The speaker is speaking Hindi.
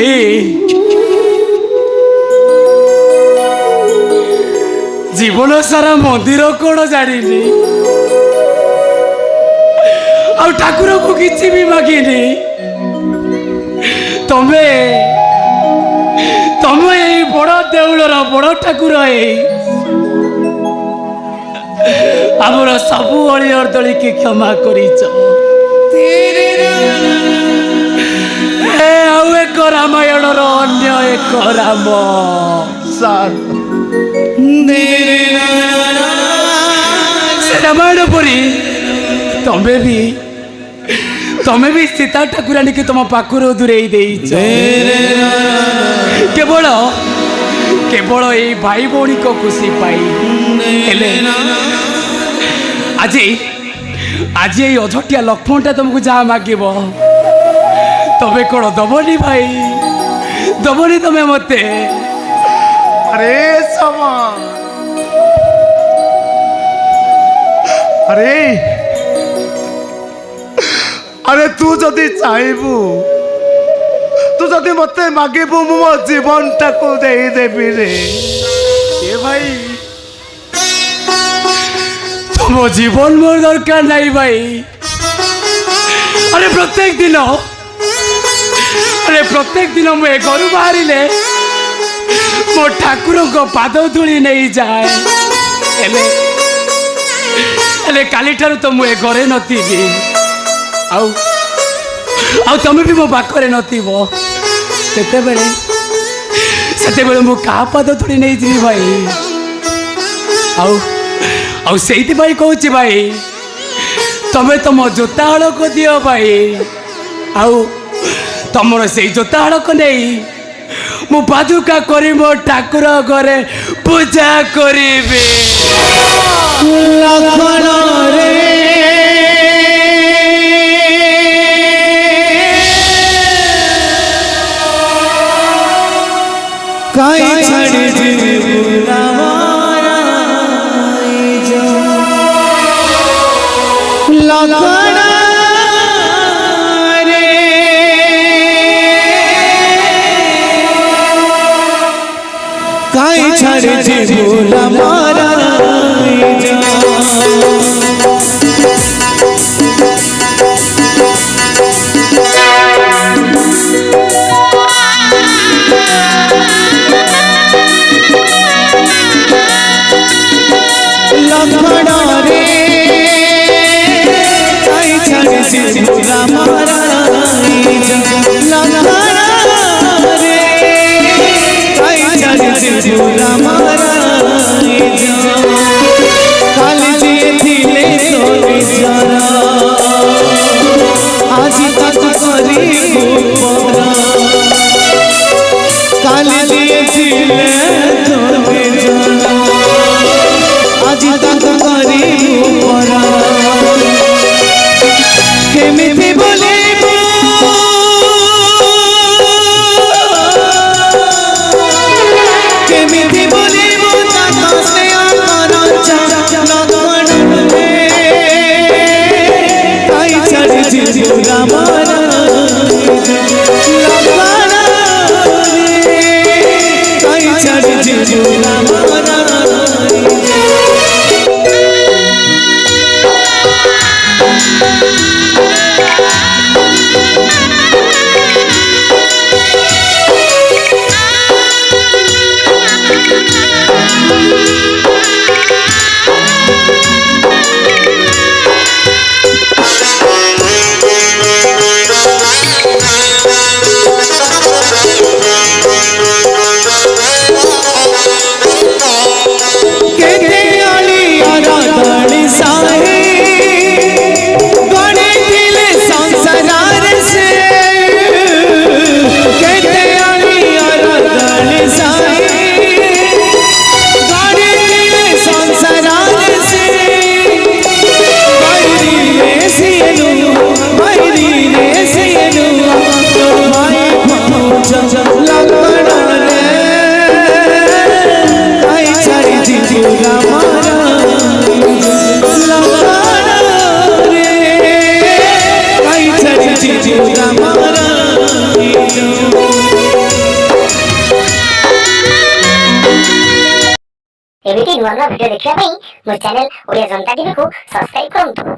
भाई जीवन सारा मंदिर कौन जानी आ ठाकुर को किसी भी मागिनी तमे तमे ये बड़ देउलर बड़ ठाकुर आमर सबू अली अर्दली की क्षमा करीच एक रामायण अन्य एक राम रामायण परी तमें भी सीता ठाकुराणी की तुम पाखर दूरे केवल केवल ये भाई भौणी को खुशी पाई आज आज ये अझटिया लक्ष्मणटा तुमको जहाँ मागिब तबे कौन दबनी भाई दबनी तमें मत अरे समा अरे अरे तू जदि चाहबू तू जदि मत मागिबू मो जीवन टाको दे देबी रे ए भाई तुम जीवन मोर दरकार नहीं भाई अरे प्रत्येक दिन मुझे घर बाहर मो ठाकुर को पाद धूली नहीं जाए काली ठार तो मुझे घरे नी तमें भी मो पाखरे नते मु क्या पाद धूली नहीं जी भाई से कहूँ भाई तमें तुम जोता हल को दियो भाई तुमर से जोता हल को नहीं मु पादुका करी मो ठाकुर घरे पूजा करी एमिति नुआ नुआ वीडियो देखिया पई मो चैनल ओडिया जनता टीवी को सब्सक्राइब करंतु।